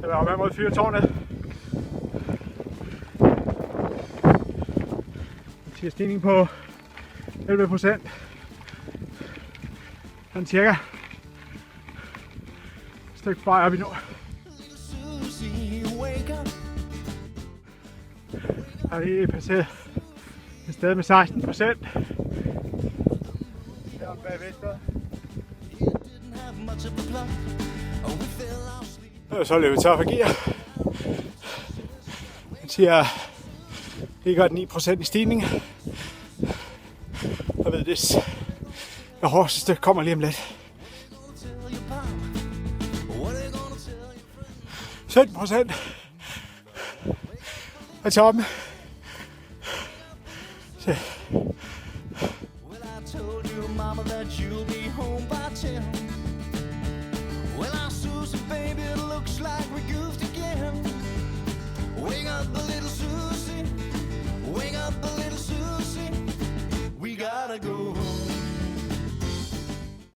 Så der er med mod fyrtårnet. En stigning på 11%. Sådan cirka. Et stykke på vej op endnu. Jeg har lige passeret et sted med 16%. Deroppe bag Vestad. Så løber vi tør for gear. Den siger lige godt 9% i stigning. Jeg ved det. Det hårdeste kommer lige om lidt. 17% af toppen. Så.